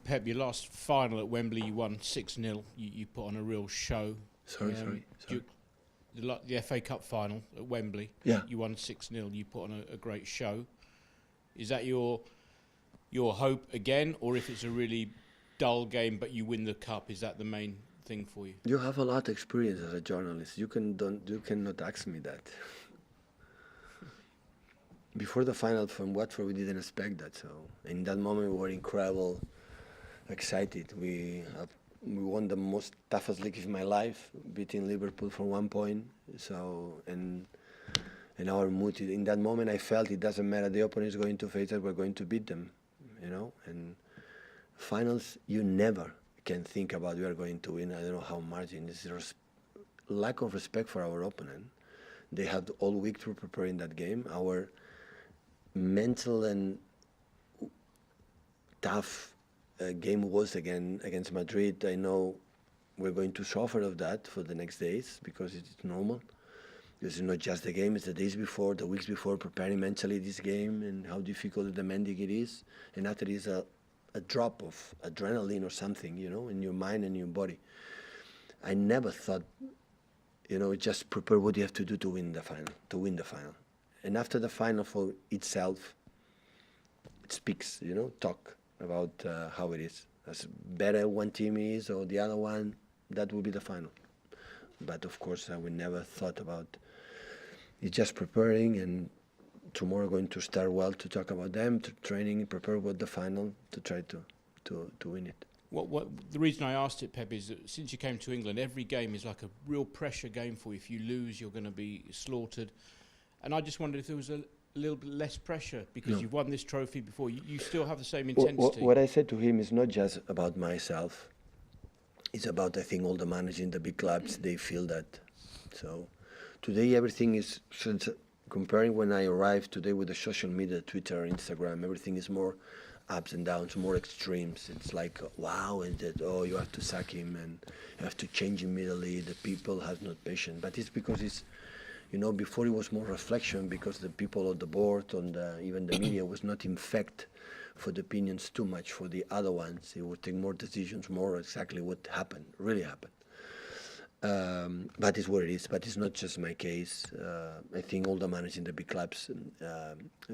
Pep, your last final at Wembley, you won 6-0. You put on a real show. Sorry. The FA Cup final at Wembley, Yeah. you won 6-0. You put on a great show. Is that your hope again, or if it's a really dull game but you win the cup, is that the main thing for you? You have a lot of experience as a journalist. You cannot ask me that. Before the final from Watford, we didn't expect that. So in that moment, we were incredible, excited. We won the most toughest league of my life, beating Liverpool for 1 point. So and our mood in that moment, I felt it doesn't matter the opponent is going to face us, we're going to beat them, you know. And finals, you never can think about we are going to win. I don't know how margin. This is lack of respect for our opponent. They had all week to prepare in that game. Our mental and tough game was again against Madrid. I know we're going to suffer of that for the next days because it's normal. Because it's not just the game, it's the days before, the weeks before, preparing mentally this game and how difficult and demanding it is. And after it is a drop of adrenaline or something, you know, in your mind and your body. I never thought, you know, just prepare what you have to do to win the final, And after the final for itself, it speaks, you know, talk about how it is. As better one team is or the other one, that will be the final. But of course, I would never thought about it's just preparing, and tomorrow going to start well to talk about them, to training, prepare with the final to try to win it. What the reason I asked it, Pep, is that since you came to England, every game is like a real pressure game for you. If you lose, you're going to be slaughtered. And I just wondered if there was a little bit less pressure because you've won this trophy before. You still have the same intensity. What I said to him is not just about myself. It's about, I think, all the managers in the big clubs, they feel that. So today everything is, since comparing when I arrived today with the social media, Twitter, Instagram, everything is more ups and downs, more extremes. It's like, wow, and that, oh, you have to sack him and you have to change immediately. The people have not patience. But it's because it's, you know, before it was more reflection because the people on the board, even the media was not in fact for the opinions too much for the other ones. It would take more decisions, more exactly what happened, really happened. But it's what it is. But it's not just my case. I think all the managers in the big clubs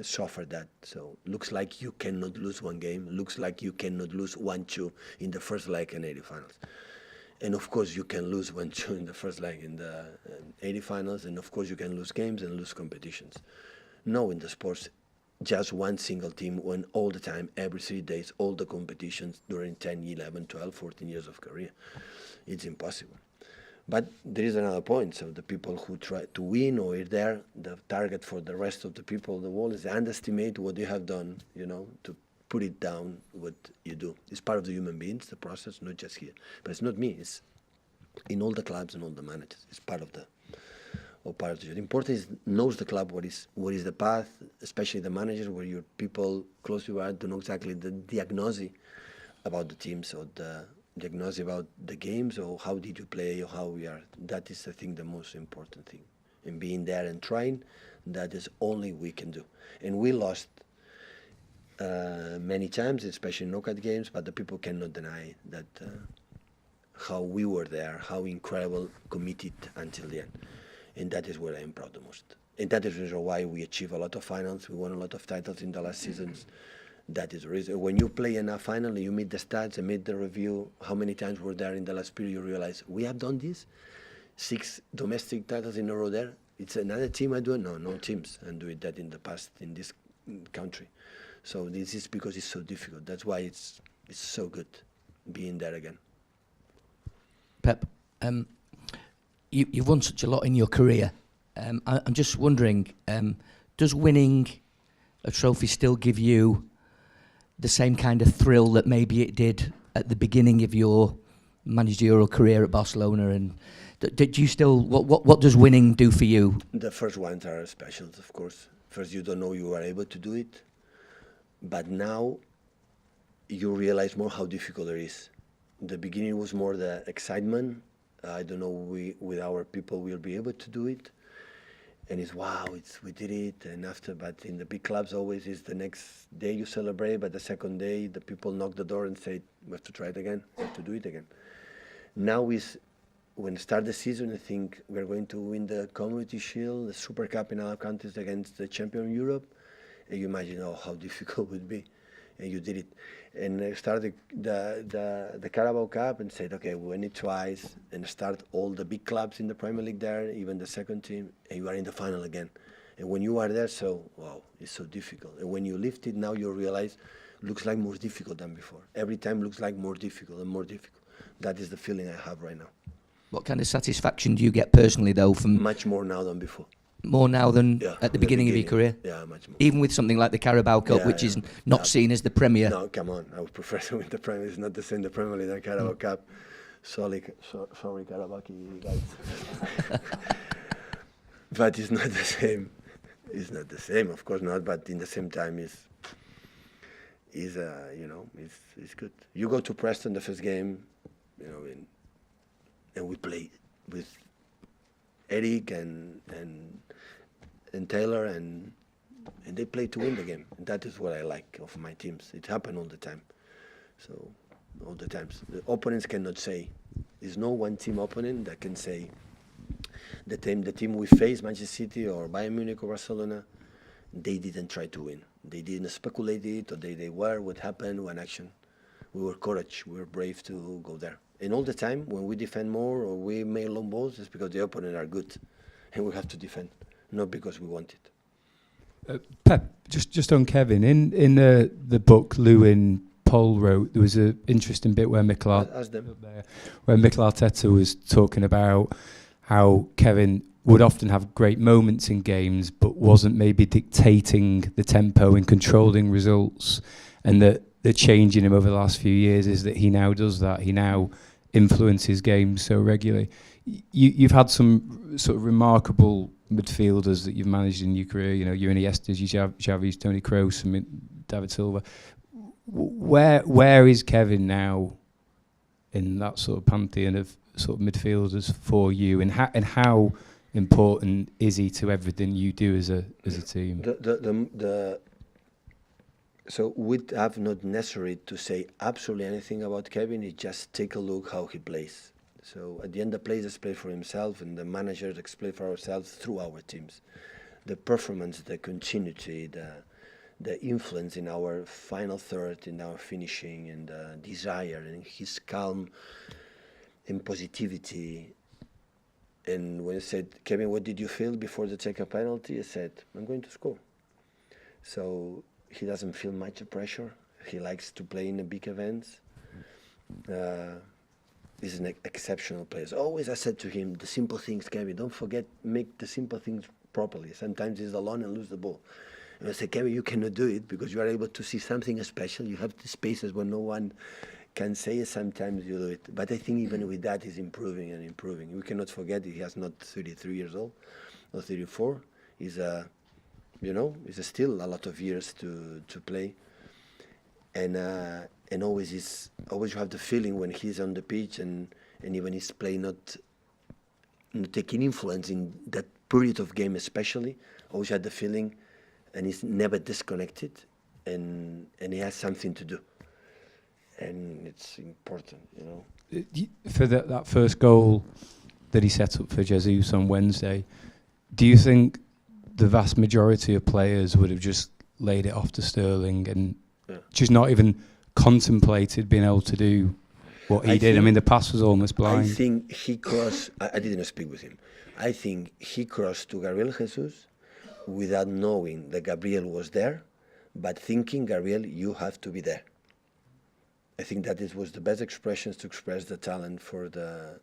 suffer that. So looks like you cannot lose one game. Looks like you cannot lose 1-2 in the first leg in 80 finals. And of course you can lose 1-2 in the first leg in the 80 finals. And of course you can lose games and lose competitions. No, in the sports, just one single team won all the time, every 3 days, all the competitions during 10, 11, 12, 14 years of career. It's impossible. But there is another point. So the people who try to win or are there, the target for the rest of the people in the world is underestimate what you have done, you know, to put it down what you do. It's part of the human beings, the process, not just here. But it's not me. It's in all the clubs and all the managers. It's part of the job. The important is knows the club what is the path, especially the managers, where your people close to you to know exactly the diagnosis about the teams or the diagnosis about the games or how did you play or how we are. That is, I think, the most important thing. And being there and trying, that is only we can do. And we lost many times, especially in knockout games, but the people cannot deny that how we were there, how incredible, committed until the end. And that is what I am proud the most. And that is the reason why we achieve a lot of finals. We won a lot of titles in the last seasons. That is the reason. When you play enough final, you meet the stats and meet the review, how many times we're there in the last period, you realize, we have done this? 6 domestic titles in a row there? It's another team I do it? No teams and do it that in the past in this country. So this is because it's so difficult. That's why it's so good being there again. Pep, you've won such a lot in your career. I'm just wondering, does winning a trophy still give you the same kind of thrill that maybe it did at the beginning of your managerial career at Barcelona? And did you still, what does winning do for you? The first ones are special, of course. First, you don't know you are able to do it. But now you realize more how difficult it is. The beginning was more the excitement. I don't know, with our people we'll be able to do it. and it's wow, we did it. And after, but in the big clubs, always is the next day you celebrate, but the second day the people knock the door and say we have to try it again, we have to do it again. Now is when start the season, I think we're going to win the Community Shield, the Super Cup in our countries against the champion Europe. And you imagine how difficult it would be, and you did it. And I started the Carabao Cup and said, okay, we win it twice, and start all the big clubs in the Premier League there, even the second team, and you are in the final again. And when you are there, so wow, it's so difficult. And when you lift it, now you realize, looks like more difficult than before. Every time looks like more difficult and more difficult. That is the feeling I have right now. What kind of satisfaction do you get personally, though, from... Much more now than before. More now than at the beginning of your career? Yeah, much more. Even with something like the Carabao Cup, which is not seen as the Premier? No, come on. I would prefer to win the Premier. It's not the same, the Premier League, the Carabao Cup. Sorry, Carabao guys. But it's not the same. It's not the same, of course not, but in the same time, it's good. You go to Preston, the first game, and we play with Eric and Taylor, and they play to win the game. And that is what I like of my teams. It happens all the time. So all the times, the opponents cannot say. There's no one team opponent that can say the team we face, Manchester City or Bayern Munich or Barcelona, they didn't try to win. They didn't speculate it, or they were what happened, one action. We were courage. We were brave to go there. And all the time, when we defend more or we make long balls, it's because the opponent are good, and we have to defend, not because we want it. Pep, just on Kevin, in the book Lewin Poll wrote, there was an interesting bit where Mikel Arteta was talking about how Kevin would often have great moments in games, but wasn't maybe dictating the tempo and controlling results, and that the change in him over the last few years is that he now does that. He now influences games so regularly. You've had some sort of remarkable midfielders that you've managed in your career. You Iniestas, you Xavi's, Toni Kroos, and David Silva. Where is Kevin now in that sort of pantheon of sort of midfielders for you, and how important is he to everything you do as a team? So we'd have not necessary to say absolutely anything about Kevin. It's just take a look how he plays. So at the end, the players play for himself, and the managers play for ourselves through our teams. The performance, the continuity, the influence in our final third, in our finishing, and the desire, and his calm and positivity. And when I said, Kevin, what did you feel before the second penalty? I said, I'm going to score. So he doesn't feel much pressure. He likes to play in the big events. He's an exceptional player. Always I said to him, the simple things, Kevin, don't forget, make the simple things properly. Sometimes he's alone and lose the ball. And I said, Kevin, you cannot do it because you are able to see something special. You have the spaces where no one can say it. Sometimes you do it. But I think even with that, he's improving and improving. We cannot forget he has not 33 years old or 34. He's it's still a lot of years to play, and always you have the feeling when he's on the pitch and even he's playing not taking influence in that period of game especially. Always had the feeling, and he's never disconnected, and he has something to do, and it's important, For that first goal that he set up for Jesus on Wednesday, do you think the vast majority of players would have just laid it off to Sterling and just not even contemplated being able to do what he did? I mean, the pass was almost blind. I think he crossed, I didn't speak with him. I think he crossed to Gabriel Jesus without knowing that Gabriel was there, but thinking, Gabriel, you have to be there. I think that was the best expressions to express the talent for the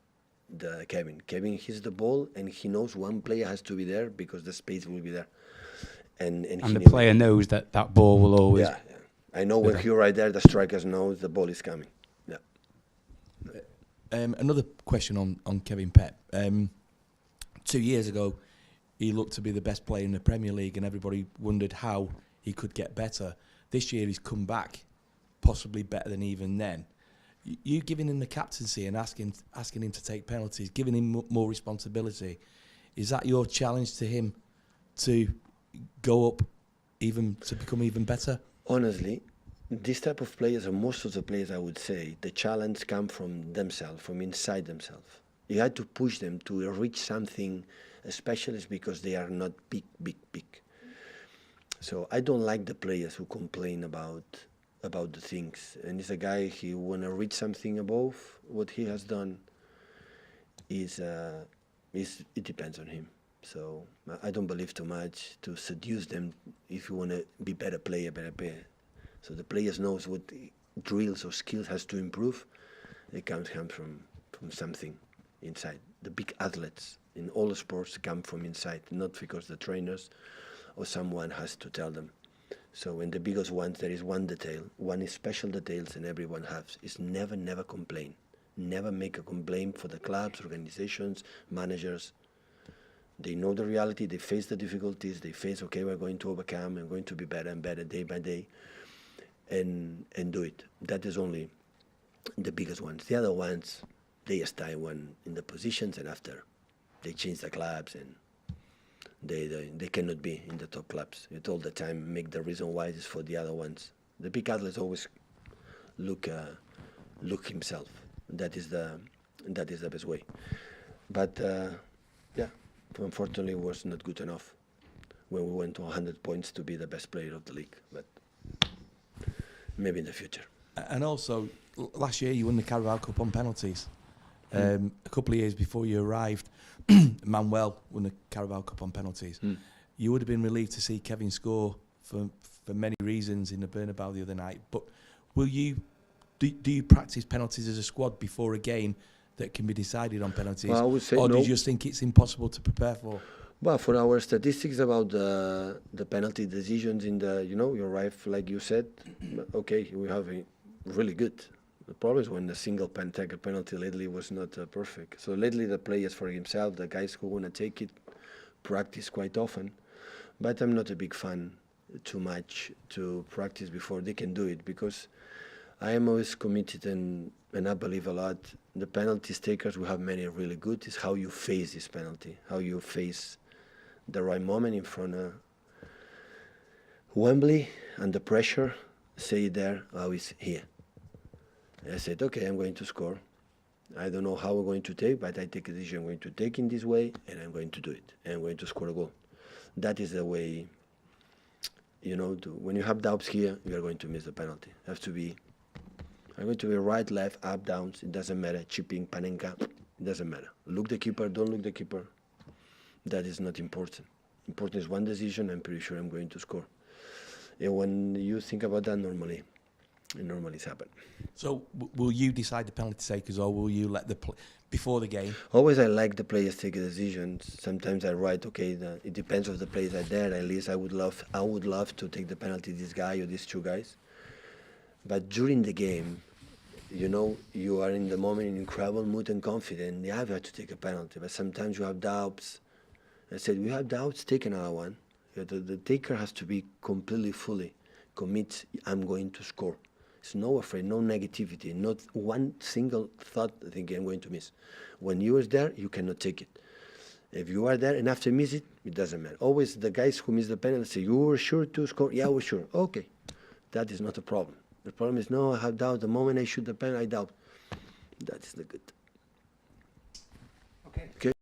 Kevin. Kevin hits the ball, and he knows one player has to be there because the space will be there. And the player knows that ball will always... Yeah. I know when you're right there, the strikers know the ball is coming. Yeah. Another question on Kevin Pep. 2 years ago, he looked to be the best player in the Premier League, and everybody wondered how he could get better. This year, he's come back possibly better than even then. You giving him the captaincy and asking him to take penalties, giving him more responsibility, is that your challenge to him to go up, even to become even better? Honestly, this type of players, and most of the players, I would say, the challenge comes from themselves, from inside themselves. You had to push them to reach something, especially because they are not big. So I don't like the players who complain about the things. And it's a guy, he want to reach something above what he has done. It depends on him. So I don't believe too much to seduce them. If you want to be better player. So the players knows what drills or skills has to improve. It comes from something inside. The big athletes in all the sports come from inside, not because the trainers or someone has to tell them. So in the biggest ones, there is one detail, one special details, and everyone has is never complain, never make a complaint for the clubs, organizations, managers. They know the reality. They face the difficulties. They face, okay, we're going to overcome and going to be better and better day by day, and do it. That is only the biggest ones. The other ones, they stay one in the positions, and after they change the clubs, and they cannot be in the top clubs. It all the time make the reason why is for the other ones. The big athletes always look himself. That is the best way. But yeah, unfortunately, it was not good enough when we went to 100 points to be the best player of the league. But maybe in the future. And also, last year you won the Carabao Cup on penalties. A couple of years before you arrived, Manuel won the Carabao Cup on penalties. You would have been relieved to see Kevin score for many reasons in the Bernabeu the other night. But will you do you practice penalties as a squad before a game that can be decided on penalties? Well, I would say or no. do you just think it's impossible to prepare for? Well, for our statistics about the penalty decisions in the, you're right, like you said, okay, we have a really good. The problem is when the single take penalty lately was not perfect. So lately the players for himself, the guys who want to take it, practice quite often. But I'm not a big fan too much to practice before they can do it, because I am always committed and I believe a lot. The penalties takers, we have many really good, is how you face this penalty, how you face the right moment in front of Wembley and the pressure, say there, how is here. I said, okay, I'm going to score. I don't know how we're going to take, but I take a decision. I'm going to take in this way, and I'm going to do it. And I'm going to score a goal. That is the way, when you have doubts here, you are going to miss the penalty. I'm going to be right, left, up, down. It doesn't matter. Chipping, panenka, it doesn't matter. Look the keeper, don't look the keeper. That is not important. Important is one decision. I'm pretty sure I'm going to score. And when you think about that, normally happen. So will you decide the penalty takers, or will you let before the game? Always I like the players take a decision. Sometimes I write, okay, it depends if the players are there. At least I would love to take the penalty, this guy or these two guys. But during the game, you are in the moment in incredible mood and confident. You have to take a penalty, but sometimes you have doubts. I said, we have doubts, take another one. The taker has to be completely, fully commit, I'm going to score. It's no afraid, no negativity, not one single thought I think I'm going to miss. When you are there, you cannot take it. If you are there and after miss it, it doesn't matter. Always the guys who miss the penalty say, you were sure to score? Yeah, we're sure. Okay, that is not a problem. The problem is, no, I have doubt. The moment I shoot the penalty, I doubt. That is the good. Okay.